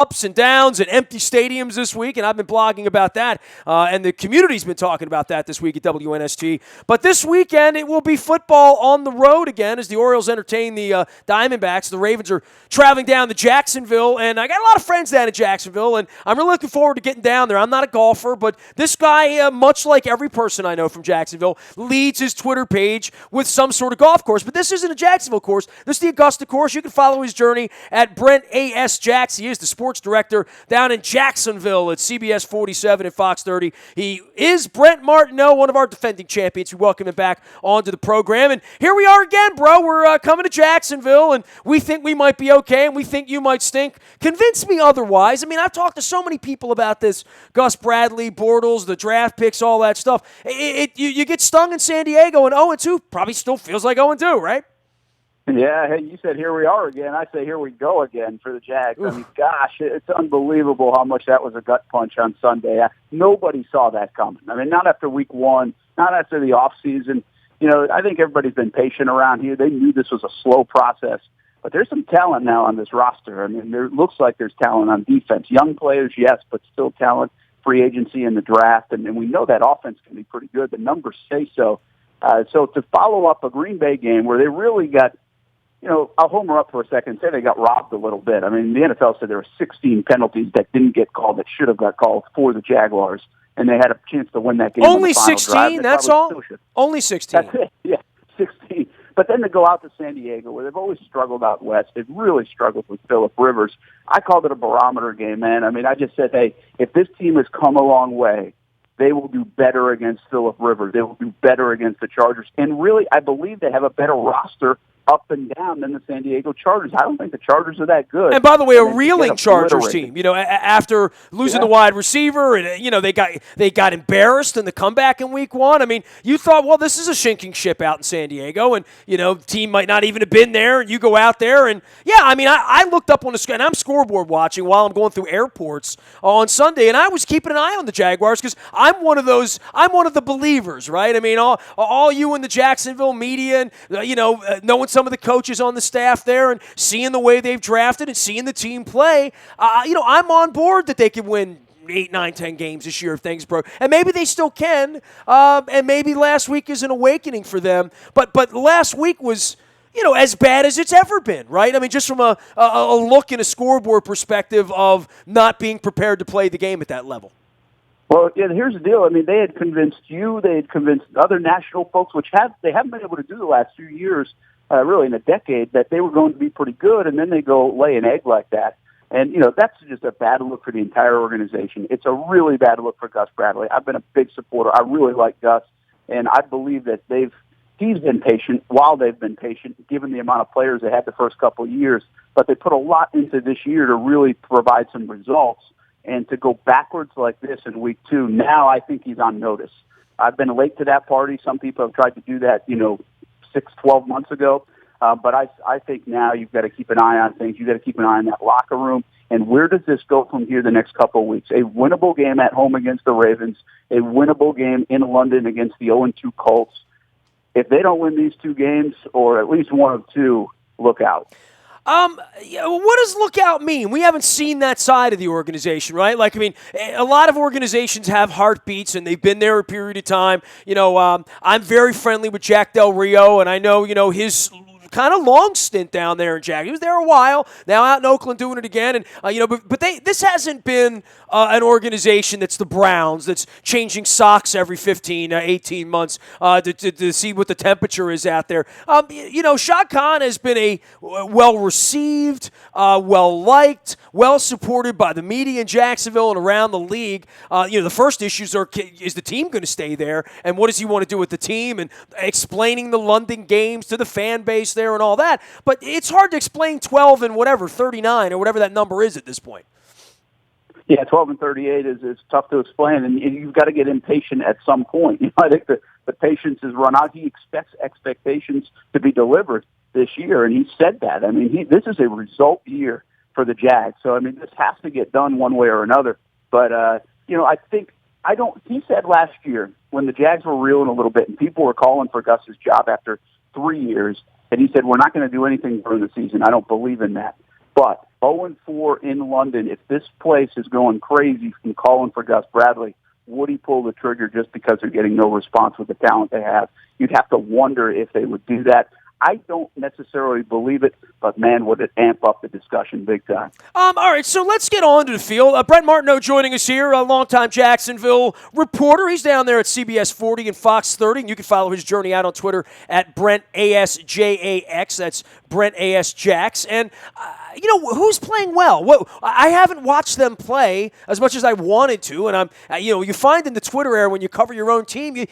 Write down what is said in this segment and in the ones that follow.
ups and downs and empty stadiums this week, and I've been blogging about that, and the community's been talking about that this week at WNST. But this weekend, it will be football on the road again as the Orioles entertain the Diamondbacks. The Ravens are traveling down to Jacksonville, and I got a lot of friends down in Jacksonville, and I'm really looking forward to getting down there. I'm not a golfer, but this guy, much like every person I know from Jacksonville, leads his Twitter page with some sort of golf course. But this isn't a Jacksonville course. This is the Augusta course. You can follow his journey at Brent A.S. Jacks. He is the sports director down in Jacksonville at CBS 47 and Fox 30. He is Brent Martineau, one of our defending champions. We welcome him back onto the program. And here we are again, bro. We're coming to Jacksonville, and we think we might be okay, and we think you might stink. Convince me otherwise. I mean, I've talked to so many people about this. Gus Bradley, Bortles, the draft picks, all that stuff. You get stung in San Diego, and 0-2 probably still feels like 0-2, right? Yeah, hey, you said here we are again. I say here we go again for the Jags. I mean, gosh, it's unbelievable how much that was a gut punch on Sunday. Nobody saw that coming. I mean, not after week one, not after the offseason. You know, I think everybody's been patient around here. They knew this was a slow process. But there's some talent now on this roster. I mean, there looks like there's talent on defense. Young players, yes, but still talent, free agency in the draft. And we know that offense can be pretty good. The numbers say so. So to follow up a Green Bay game where they really got, you know, I'll homer up for a second, say they got robbed a little bit. I mean, the NFL said there were 16 penalties that didn't get called that should have got called for the Jaguars, and they had a chance to win that game. Only 16, that's all? Only 16. That's it, yeah, 16. But then to go out to San Diego, where they've always struggled out west, they've really struggled with Phillip Rivers. I called it a barometer game, man. I mean, I just said, hey, if this team has come a long way, they will do better against Phillip Rivers. They will do better against the Chargers. And really, I believe they have a better roster up and down than the San Diego Chargers. I don't think the Chargers are that good. And by the way, a reeling Chargers team. You know, after losing the wide receiver, and you know they got embarrassed in the comeback in Week 1. I mean, you thought, well, this is a sinking ship out in San Diego, and you know, team might not even have been there. And you go out there, and yeah, I mean, I looked up on the screen, and I'm scoreboard watching while I'm going through airports on Sunday, and I was keeping an eye on the Jaguars because I'm one of the believers, right? I mean, all you in the Jacksonville media, and knowing some of the coaches on the staff there and seeing the way they've drafted and seeing the team play, I'm on board that they can win 8, 9, 10 games this year if things broke. And maybe they still can, and maybe last week is an awakening for them. But last week was, as bad as it's ever been, right? I mean, just from a look and a scoreboard perspective of not being prepared to play the game at that level. Well, yeah, here's the deal. I mean, they had convinced you, they had convinced other national folks, which they haven't been able to do the last few years, really in a decade, that they were going to be pretty good, and then they go lay an egg like that. And, that's just a bad look for the entire organization. It's a really bad look for Gus Bradley. I've been a big supporter. I really like Gus, and I believe that he's been patient while they've been patient, given the amount of players they had the first couple of years. But they put a lot into this year to really provide some results. And to go backwards like this in week 2, now I think he's on notice. I've been late to that party. Some people have tried to do that, 6, 12 months ago. But I think now you've got to keep an eye on things. You've got to keep an eye on that locker room. And where does this go from here the next couple of weeks? A winnable game at home against the Ravens, a winnable game in London against the 0-2 Colts. If they don't win these 2 games, or at least one of 2, look out. What does look out mean? We haven't seen that side of the organization, right? Like, I mean, a lot of organizations have heartbeats, and they've been there a period of time. I'm very friendly with Jack Del Rio, and I know, his kind of long stint down there in Jack. He was there a while, now out in Oakland doing it again. And, but this hasn't been an organization that's the Browns, that's changing socks every 15, 18 months to see what the temperature is out there. Shad Khan has been a well-received, well-liked, well-supported by the media in Jacksonville and around the league. The first issues are, is the team going to stay there? And what does he want to do with the team? And explaining the London games to the fan base there and all that. But it's hard to explain 12 and 39 or whatever that number is at this point. Yeah, 12 and 38 is tough to explain, and you've got to get impatient at some point. I think the patience is run out. He expects expectations to be delivered this year, and he said that. I mean, this is a result year for the Jags. So, I mean, this has to get done one way or another. But, he said last year when the Jags were reeling a little bit and people were calling for Gus's job after 3 years, and he said, we're not going to do anything during the season. I don't believe in that. But 0-4 in London. If this place is going crazy from calling for Gus Bradley, would he pull the trigger just because they're getting no response with the talent they have? You'd have to wonder if they would do that. I don't necessarily believe it, but, man, would it amp up the discussion big time. All right, so let's get on to the field. Brent Martineau joining us here, a longtime Jacksonville reporter. He's down there at CBS 40 and Fox 30, and you can follow his journey out on Twitter at BrentASJAX. That's Brent A.S. Jax. And, who's playing well? I haven't watched them play as much as I wanted to, and you find in the Twitter era when you cover your own team,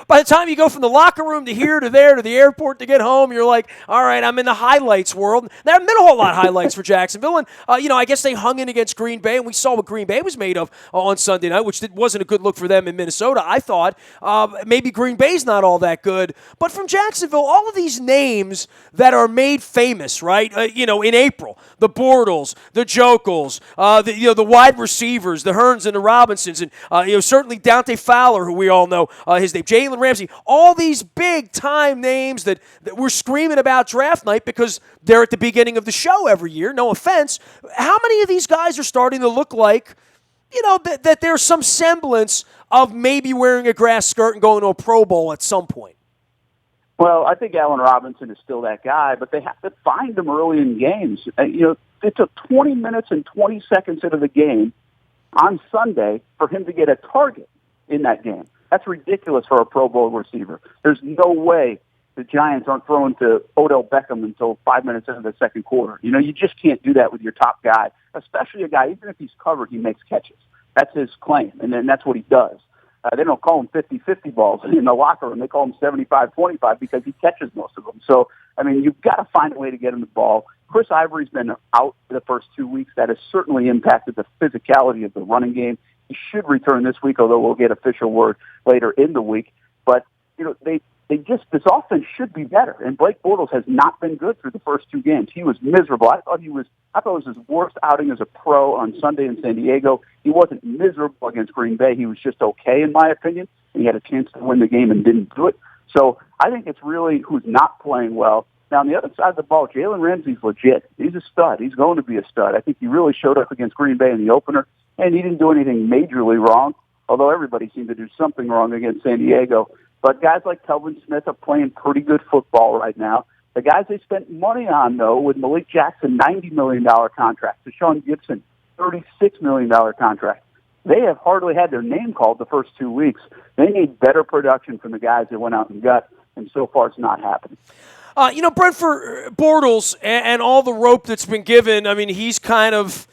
by the time you go from the locker room to here to there to the airport to get home, you're like, all right, I'm in the highlights world. There haven't been a whole lot of highlights for Jacksonville, and I guess they hung in against Green Bay, and we saw what Green Bay was made of on Sunday night, which wasn't a good look for them in Minnesota. I thought maybe Green Bay's not all that good, but from Jacksonville, all of these names that are made famous, right? In April, the Bortles, the Jokels, the wide receivers, the Hearns and the Robinsons, and certainly Dante Fowler, who we all know his name, Jalen Ramsey, all these big-time names that we're screaming about draft night because they're at the beginning of the show every year, no offense. How many of these guys are starting to look like, that there's some semblance of maybe wearing a grass skirt and going to a Pro Bowl at some point? Well, I think Allen Robinson is still that guy, but they have to find him early in games. It took 20 minutes and 20 seconds into the game on Sunday for him to get a target in that game. That's ridiculous for a Pro Bowl receiver. There's no way the Giants aren't throwing to Odell Beckham until 5 minutes into the second quarter. You just can't do that with your top guy, especially a guy, even if he's covered, he makes catches. That's his claim, and then that's what he does. They don't call him 50-50 balls in the locker room. They call him 75-25 because he catches most of them. So, you've got to find a way to get him the ball. Chris Ivory's been out for the first 2 weeks. That has certainly impacted the physicality of the running game. He should return this week, although we'll get official word later in the week. But, this offense should be better. And Blake Bortles has not been good through the first two games. He was miserable. I thought it was his worst outing as a pro on Sunday in San Diego. He wasn't miserable against Green Bay. He was just okay, in my opinion. And he had a chance to win the game and didn't do it. So I think it's really who's not playing well. Now, on the other side of the ball, Jalen Ramsey's legit. He's a stud. He's going to be a stud. I think he really showed up against Green Bay in the opener, and he didn't do anything majorly wrong, although everybody seemed to do something wrong against San Diego. But guys like Kelvin Smith are playing pretty good football right now. The guys they spent money on, though, with Malik Jackson, $90 million contract, Deshaun Gibson, $36 million contract, they have hardly had their name called the first 2 weeks. They need better production from the guys that went out and got, and so far it's not happening. Brent, for Bortles and all the rope that's been given, he's kind of...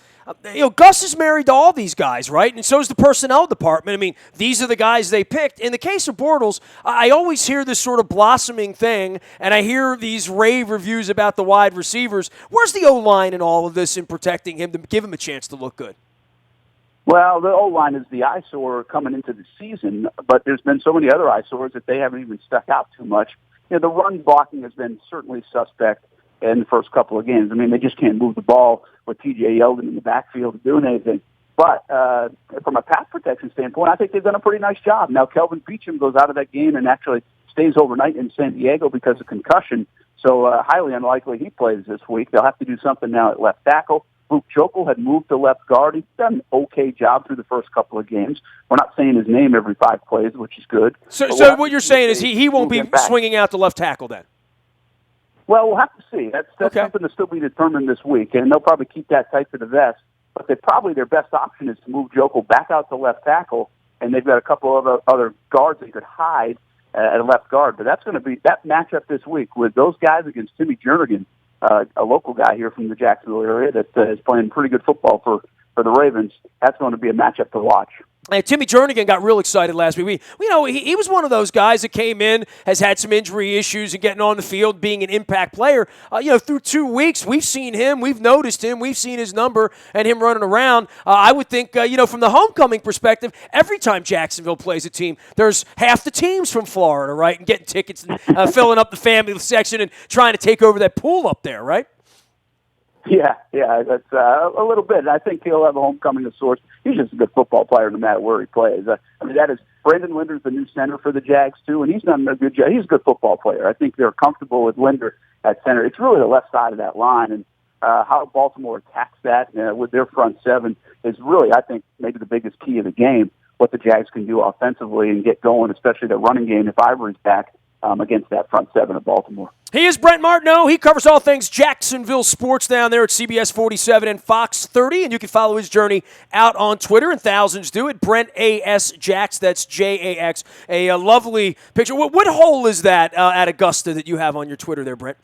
Gus is married to all these guys, right? And so is the personnel department. These are the guys they picked. In the case of Bortles, I always hear this sort of blossoming thing, and I hear these rave reviews about the wide receivers. Where's the O-line in all of this in protecting him to give him a chance to look good? Well, the O-line is the eyesore coming into the season, but there's been so many other eyesores that they haven't even stuck out too much. The run blocking has been certainly suspect in the first couple of games. They just can't move the ball with T.J. Yeldon in the backfield doing anything. But from a pass protection standpoint, I think they've done a pretty nice job. Now, Kelvin Beachum goes out of that game and actually stays overnight in San Diego because of concussion, so highly unlikely he plays this week. They'll have to do something now at left tackle. Luke Jokel had moved to left guard. He's done an okay job through the first couple of games. We're not saying his name every 5 plays, which is good. So what you're saying is he won't be swinging out to left tackle then? Well, we'll have to see. That's okay. Something to still be determined this week, and they'll probably keep that tight to the vest. But their best option is to move Jokel back out to left tackle, and they've got a couple of other guards they could hide at a left guard. But that's going to be that matchup this week with those guys against Timmy Jernigan, a local guy here from the Jacksonville area that is playing pretty good football for the Ravens. That's going to be a matchup to watch. And Timmy Jernigan got real excited last week. He was one of those guys that came in, has had some injury issues and getting on the field, being an impact player. Through 2 weeks, we've seen him, we've noticed him, we've seen his number and him running around. I would think, from the homecoming perspective, every time Jacksonville plays a team, there's half the teams from Florida, right, and getting tickets and filling up the family section and trying to take over that pool up there, right? Yeah, that's a little bit. I think he'll have a homecoming of sorts. He's just a good football player no matter where he plays. That is Brandon Linder's the new center for the Jags too, and he's done a good job. He's a good football player. I think they're comfortable with Linder at center. It's really the left side of that line, and how Baltimore attacks that with their front seven is really, I think, maybe the biggest key of the game, what the Jags can do offensively and get going, especially the running game if Ivory's back against that front seven of Baltimore. He is Brent Martineau. He covers all things Jacksonville sports down there at CBS 47 and Fox 30, and you can follow his journey out on Twitter, and thousands do it. Brent A.S. Jax, that's J-A-X. A lovely picture. What hole is that at Augusta that you have on your Twitter there, Brent?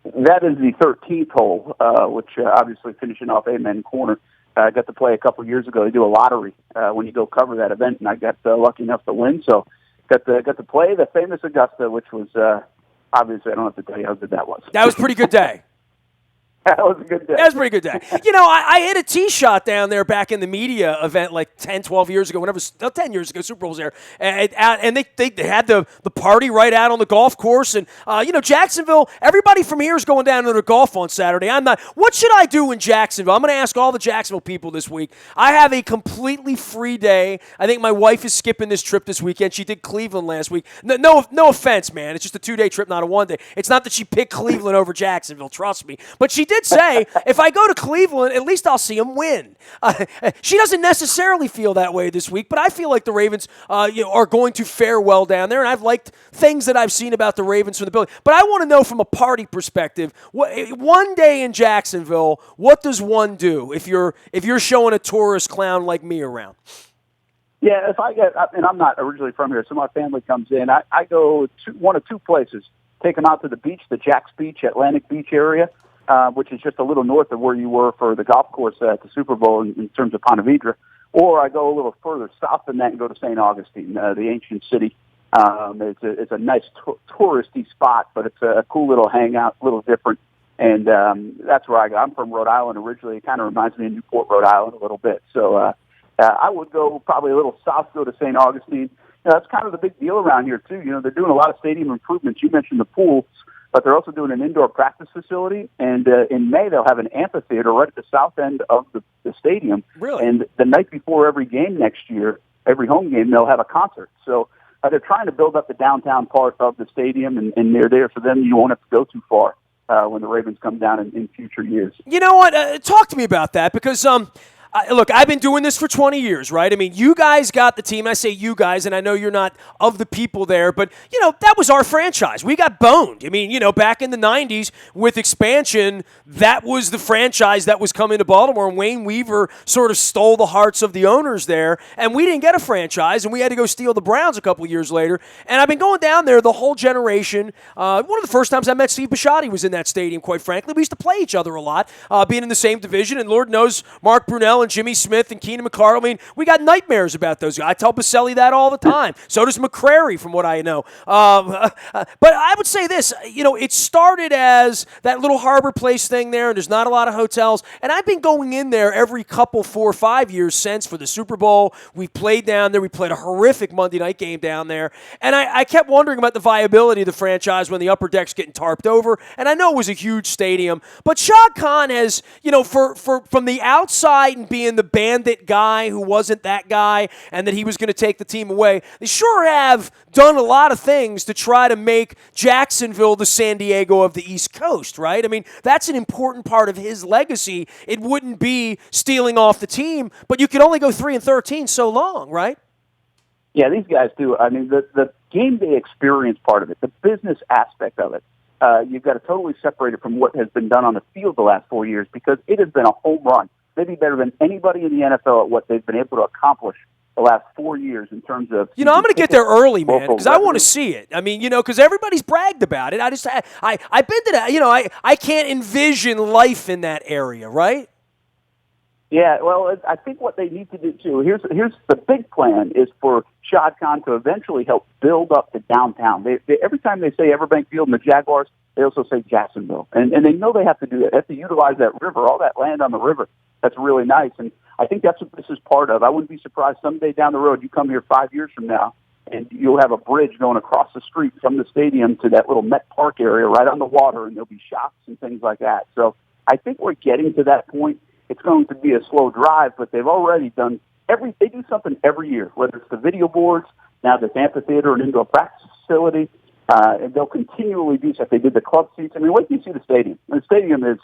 That is the 13th hole, which obviously finishing off Amen Corner. I got to play a couple years ago. They do a lottery when you go cover that event, and I got lucky enough to win. So got to play the famous Augusta, which was obviously I don't have to tell you how good that was. That was a pretty good day. That was a good day. That was a pretty good day. You know, I hit a tee shot down there back in the media event like 10, 12 years ago, 10 years ago, Super Bowl was there. And they had the party right out on the golf course. And, Jacksonville, everybody from here is going down to the golf on Saturday. I'm not. What should I do in Jacksonville? I'm going to ask all the Jacksonville people this week. I have a completely free day. I think my wife is skipping this trip this weekend. She did Cleveland last week. No offense, man. It's just a 2-day trip, not a 1-day. It's not that she picked Cleveland over Jacksonville, trust me. But she did say, if I go to Cleveland, at least I'll see them win. She doesn't necessarily feel that way this week, but I feel like the Ravens are going to fare well down there, and I've liked things that I've seen about the Ravens from the building. But I want to know from a party perspective, one day in Jacksonville, what does one do if you're showing a tourist clown like me around? Yeah, if I get, and I'm not originally from here, so my family comes in, I go to one of two places. Take them out to the beach, the Jax Beach, Atlantic Beach area, which is just a little north of where you were for the golf course at the Super Bowl in terms of Ponte Vedra. Or I go a little further south than that and go to St. Augustine, the ancient city. It's a nice touristy spot, but it's a cool little hangout, a little different. And that's where I go. I'm from Rhode Island originally. It kind of reminds me of Newport, Rhode Island a little bit. So I would go probably a little south, go to St. Augustine. That's kind of the big deal around here, too. They're doing a lot of stadium improvements. You mentioned the pools, but they're also doing an indoor practice facility. And in May, they'll have an amphitheater right at the south end of the stadium. Really? And the night before every game next year, every home game, they'll have a concert. So they're trying to build up the downtown part of the stadium, and they're there for them. You won't have to go too far when the Ravens come down in future years. You know what? Talk to me about that, because look, I've been doing this for 20 years, right? I mean, you guys got the team. I say you guys, and I know you're not of the people there, but, that was our franchise. We got boned. I mean, back in the 90s with expansion, that was the franchise that was coming to Baltimore, and Wayne Weaver sort of stole the hearts of the owners there, and we didn't get a franchise, and we had to go steal the Browns a couple years later, and I've been going down there the whole generation. One of the first times I met Steve Bisciotti was in that stadium, quite frankly. We used to play each other a lot, being in the same division, and Lord knows Mark Brunell and Jimmy Smith and Keenan McCardle. I mean, we got nightmares about those guys. I tell Baselli that all the time. So does McCrary, from what I know. But I would say this, it started as that little Harbor Place thing there, and there's not a lot of hotels. And I've been going in there every couple, 4 or 5 years since for the Super Bowl. We played down there. We played a horrific Monday night game down there. And I kept wondering about the viability of the franchise when the upper deck's getting tarped over. And I know it was a huge stadium. But Shad Khan has, from the outside and being the bandit guy who wasn't that guy and that he was going to take the team away, they sure have done a lot of things to try to make Jacksonville the San Diego of the East Coast, right? I mean, that's an important part of his legacy. It wouldn't be stealing off the team, but you could only go 3-13 so long, right? Yeah, these guys do. I mean, the game day experience part of it, the business aspect of it, you've got to totally separate it from what has been done on the field the last 4 years, because it has been a home run. Maybe better than anybody in the NFL at what they've been able to accomplish the last 4 years in terms of... I'm going to get there early, man, because I want to see it. I mean, because everybody's bragged about it. I've been to that. I can't envision life in that area, right? Yeah, well, I think what they need to do, too, here's the big plan is for Shad Khan to eventually help build up the downtown. They every time they say Everbank Field and the Jaguars, they also say Jacksonville. And they know they have to do that. They have to utilize that river, all that land on the river. That's really nice. And I think that's what this is part of. I wouldn't be surprised someday down the road you come here 5 years from now and you'll have a bridge going across the street from the stadium to that little Met Park area right on the water, and there'll be shops and things like that. So I think we're getting to that point. It's going to be a slow drive, but they've already done they do something every year, whether it's the video boards, now this amphitheater and indoor practice facility, and they'll continually do stuff. They did the club seats. I mean, wait till you see the stadium. The stadium is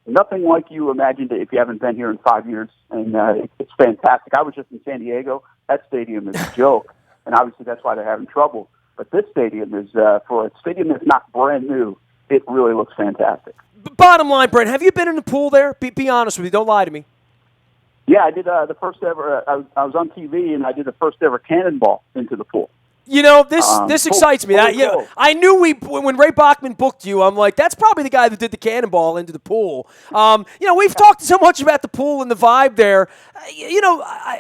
nothing like you imagined it if you haven't been here in 5 years, and it's fantastic. I was just in San Diego. That stadium is a joke, and obviously that's why they're having trouble. But this stadium is, for a stadium that's not brand new, it really looks fantastic. Bottom line, Brent, have you been in the pool there? Be honest with me. Don't lie to me. Yeah, I did the first ever. I was on TV, and I did the first ever cannonball into the pool. You know, this excites me. Cool. I knew when Ray Bachman booked you, I'm like, that's probably the guy that did the cannonball into the pool. We've talked so much about the pool and the vibe there.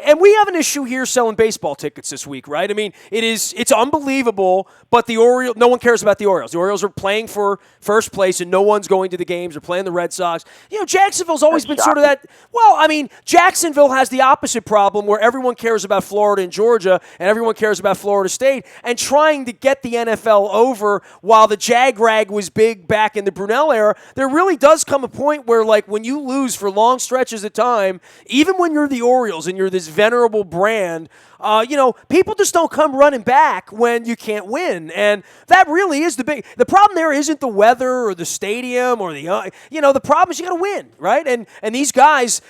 And we have an issue here selling baseball tickets this week, right? I mean, it's unbelievable, but no one cares about the Orioles. The Orioles are playing for first place, and no one's going to the games. They're playing the Red Sox. Jacksonville's always been sort of that. Well, I mean, Jacksonville has the opposite problem where everyone cares about Florida and Georgia, and everyone cares about Florida State. And trying to get the NFL over while the Jag-Rag was big back in the Brunell era, there really does come a point where, like, when you lose for long stretches of time, even when you're the Orioles and you're this venerable brand, people just don't come running back when you can't win. And that really is the problem there isn't the weather or the stadium or the problem is you got to win, right? And these guys,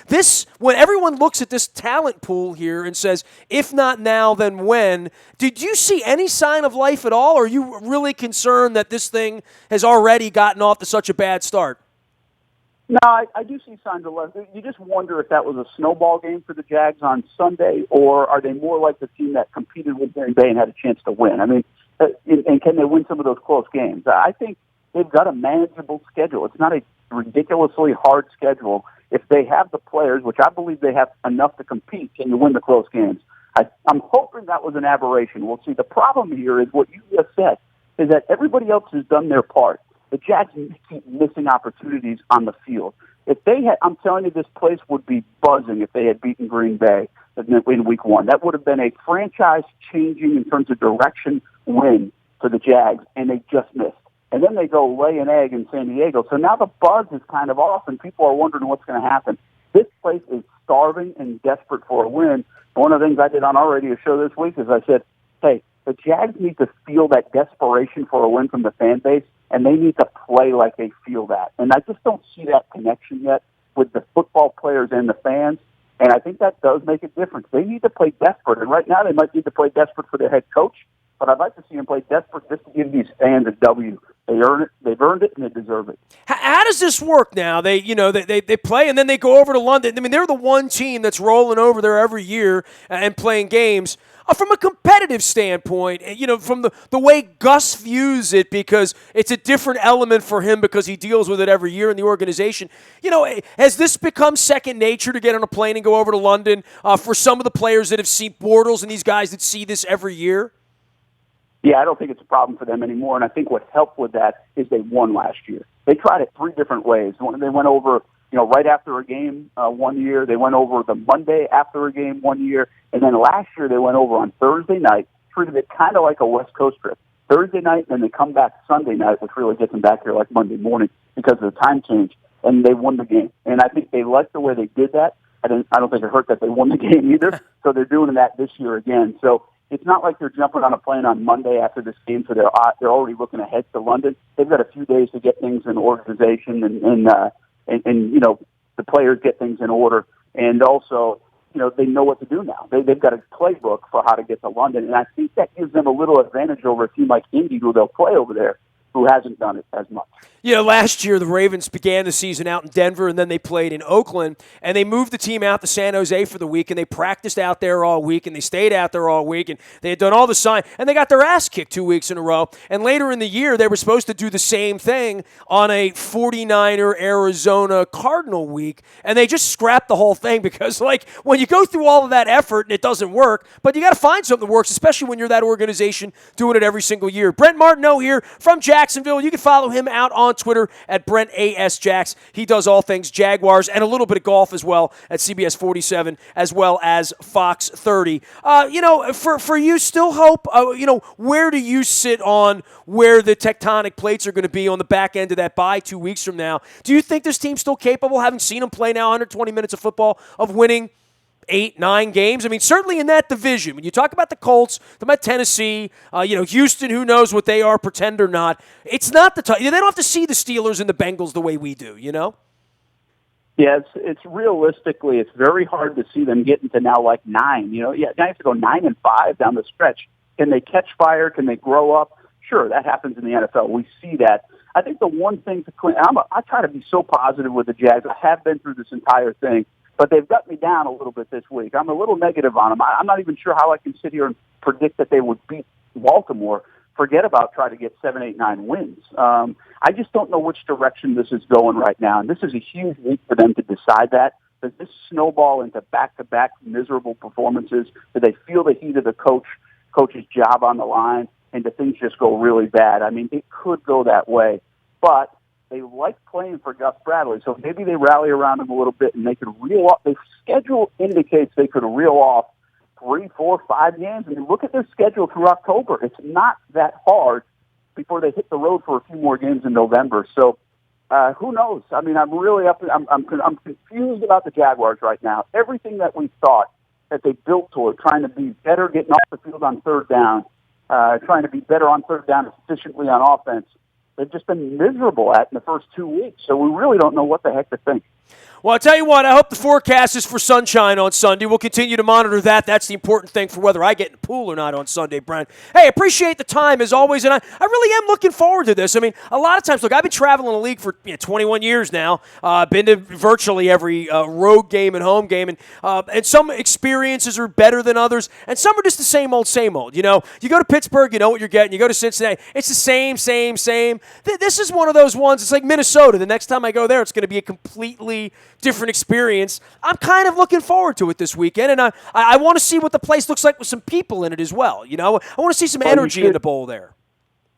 when everyone looks at this talent pool here and says, if not now, then when, did you see any sign of life at all? Or are you really concerned that this thing has already gotten off to such a bad start? No, I do see signs of life. You just wonder if that was a snowball game for the Jags on Sunday, or are they more like the team that competed with Green Bay and had a chance to win? I mean, and can they win some of those close games? I think they've got a manageable schedule. It's not a ridiculously hard schedule. If they have the players, which I believe they have enough to compete, can you win the close games? I'm hoping that was an aberration. We'll see. The problem here is what you just said, is that everybody else has done their part. The Jags keep missing opportunities on the field. If they had, I'm telling you, this place would be buzzing if they had beaten Green Bay in Week 1. That would have been a franchise-changing in terms of direction win for the Jags, and they just missed. And then they go lay an egg in San Diego. So now the buzz is kind of off, and people are wondering what's going to happen. This place is starving and desperate for a win. One of the things I did on our radio show this week is I said, hey, the Jags need to feel that desperation for a win from the fan base, and they need to play like they feel that. And I just don't see that connection yet with the football players and the fans, and I think that does make a difference. They need to play desperate, and right now they might need to play desperate for their head coach, but I'd like to see them play desperate just to give these fans a W. They earn it, they've earned it, and they deserve it. How does this work now? They play and then they go over to London. I mean, they're the one team that's rolling over there every year and playing games. From a competitive standpoint, from the way Gus views it, because it's a different element for him because he deals with it every year in the organization, has this become second nature to get on a plane and go over to London for some of the players that have seen Bortles and these guys that see this every year? Yeah, I don't think it's a problem for them anymore, and I think what helped with that is they won last year. They tried it 3 different ways. They went over right after a game 1 year. They went over the Monday after a game 1 year. And then last year they went over on Thursday night, treated it kind of like a West Coast trip. Thursday night, and then they come back Sunday night, which really gets them back here like Monday morning because of the time change, and they won the game. And I think they liked the way they did that. I don't think it hurt that they won the game either. So they're doing that this year again. So it's not like they're jumping on a plane on Monday after this game, so they're already looking ahead to London. They've got a few days to get things in organization and the players get things in order, and also they know what to do now. They've got a playbook for how to get to London, and I think that gives them a little advantage over a team like Indy, who they'll play over there, who hasn't done it as much. Last year the Ravens began the season out in Denver, and then they played in Oakland, and they moved the team out to San Jose for the week, and they practiced out there all week, and they stayed out there all week, and they had done all the sign, and they got their ass kicked 2 weeks in a row. And later in the year, they were supposed to do the same thing on a 49er Arizona Cardinal week, and they just scrapped the whole thing because, when you go through all of that effort and it doesn't work, but you got to find something that works, especially when you're that organization doing it every single year. Brent Martineau here from Jacksonville. You can follow him out on Twitter at Brent A.S. Jax. He does all things Jaguars and a little bit of golf as well at CBS 47 as well as Fox 30. For you, still hope, where do you sit on where the tectonic plates are going to be on the back end of that bye 2 weeks from now? Do you think this team's still capable, having seen them play now 120 minutes of football, of winning 8-9 games? I mean, certainly in that division, when you talk about the Colts, about Tennessee, Houston, who knows what they are, pretend or not, it's not the they don't have to see the Steelers and the Bengals the way we do, Yeah, it's realistically, it's very hard to see them getting to now like 9. Now you have to go 9-5 down the stretch. Can they catch fire? Can they grow up? Sure, that happens in the NFL. We see that. I think the one thing to clean, I try to be so positive with the Jags. I have been through this entire thing, but they've got me down a little bit this week. I'm a little negative on them. I'm not even sure how I can sit here and predict that they would beat Baltimore. Forget about trying to get 7, 8, 9 wins. I just don't know which direction this is going right now, and this is a huge week for them to decide that. Does this snowball into back-to-back miserable performances? Do they feel the heat of the coach's job on the line, and do things just go really bad? I mean, it could go that way, but they like playing for Gus Bradley, so maybe they rally around him a little bit, and they could reel off. The schedule indicates they could reel off 3, 4, 5 games. I mean, look at their schedule through October. It's not that hard before they hit the road for a few more games in November. So who knows? I mean, I'm really I'm confused about the Jaguars right now. Everything that we thought that they built toward, trying to be better getting off the field on third down, trying to be better on third down efficiently on offense, they've just been miserable at in the first 2 weeks. So we really don't know what the heck to think. Well, I'll tell you what, I hope the forecast is for sunshine on Sunday. We'll continue to monitor that. That's the important thing for whether I get in the pool or not on Sunday, Brent. Hey, appreciate the time as always, and I really am looking forward to this. I mean, a lot of times, look, I've been traveling the league for 21 years now. Been to virtually every road game and home game, and some experiences are better than others, and some are just the same old, same old. You know, you go to Pittsburgh, you know what you're getting. You go to Cincinnati, it's the same. This is one of those ones, it's like Minnesota. The next time I go there, it's going to be a completely different experience. I'm kind of looking forward to it this weekend, and I want to see what the place looks like with some people in it as well. You know, I want to see some energy in the bowl there.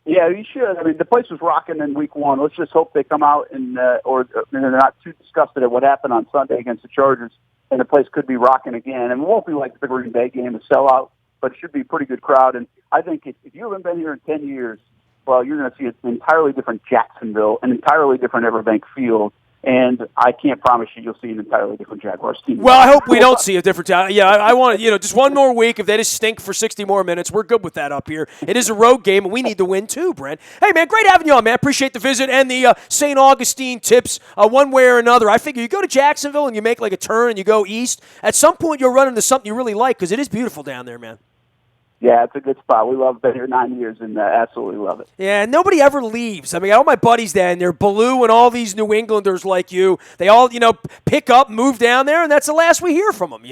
Yeah, you should. I mean, the place was rocking in week 1. Let's just hope they come out and or they're not too disgusted at what happened on Sunday against the Chargers, and the place could be rocking again. And it won't be like the Green Bay game, a sellout, but it should be a pretty good crowd. And I think if you haven't been here in 10 years, well, you're going to see an entirely different Jacksonville, an entirely different Everbank Field. And I can't promise you'll see an entirely different Jaguars team. Well, I hope we don't see a different team. Yeah, I want to, just one more week. If they just stink for 60 more minutes, we're good with that up here. It is a road game, and we need to win too, Brent. Hey, man, great having you on, man. Appreciate the visit and the St. Augustine tips one way or another. I figure you go to Jacksonville and you make like a turn and you go east. At some point, you'll run into something you really like because it is beautiful down there, man. Yeah, it's a good spot. We love it. Been here 9 years and absolutely love it. Yeah, nobody ever leaves. I mean, all my buddies there, and they're Blue and all these New Englanders like you. They all, pick up, move down there, and that's the last we hear from them,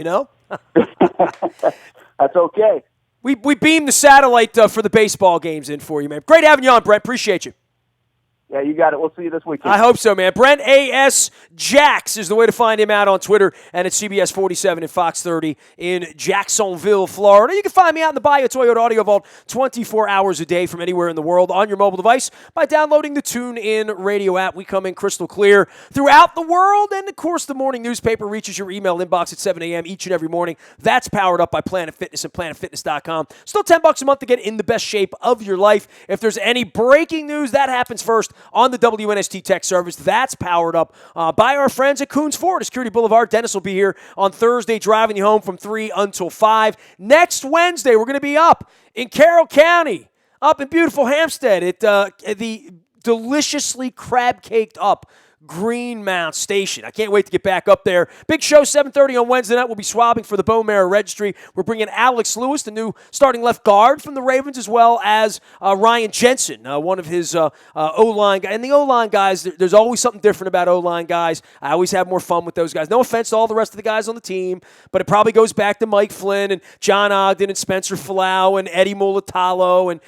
That's okay. We beamed the satellite for the baseball games in for you, man. Great having you on, Brent. Appreciate you. Yeah, you got it. We'll see you this weekend. I hope so, man. Brent A.S. Jax is the way to find him out on Twitter and at CBS 47 and Fox 30 in Jacksonville, Florida. You can find me out in the Bayou Toyota Audio Vault 24 hours a day from anywhere in the world on your mobile device by downloading the TuneIn radio app. We come in crystal clear throughout the world, and, of course, the morning newspaper reaches your email inbox at 7 a.m. each and every morning. That's powered up by Planet Fitness and PlanetFitness.com. Still $10 a month to get in the best shape of your life. If there's any breaking news, that happens first on the WNST Tech Service. That's powered up by our friends at Coons Ford, Security Boulevard. Dennis will be here on Thursday, driving you home from 3 until 5. Next Wednesday, we're going to be up in Carroll County, up in beautiful Hampstead at the deliciously crab-caked up Greenmount Station. I can't wait to get back up there. Big show, 7:30 on Wednesday night. We'll be swabbing for the Bone Marrow Registry. We're bringing Alex Lewis, the new starting left guard from the Ravens, as well as Ryan Jensen, one of his O-line guys. And the O-line guys, there's always something different about O-line guys. I always have more fun with those guys. No offense to all the rest of the guys on the team, but it probably goes back to Mike Flynn and John Ogden and Spencer Falau and Eddie Mulatalo and,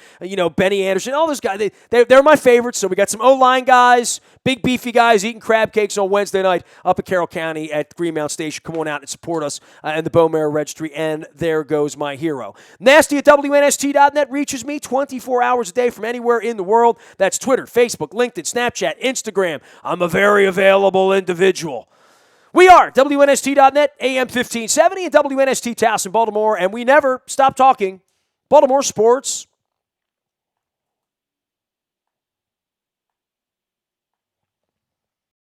Benny Anderson. All those guys, they're my favorites. So we got some O-line guys, big beefy guys eating crab cakes on Wednesday night up at Carroll County at Greenmount Station. Come on out and support us and the Bone Marrow Registry. And there goes my hero. Nasty at WNST.net reaches me 24 hours a day from anywhere in the world. That's Twitter, Facebook, LinkedIn, Snapchat, Instagram. I'm a very available individual. We are WNST.net, AM 1570, and WNST Towson, Baltimore, and we never stop talking Baltimore sports.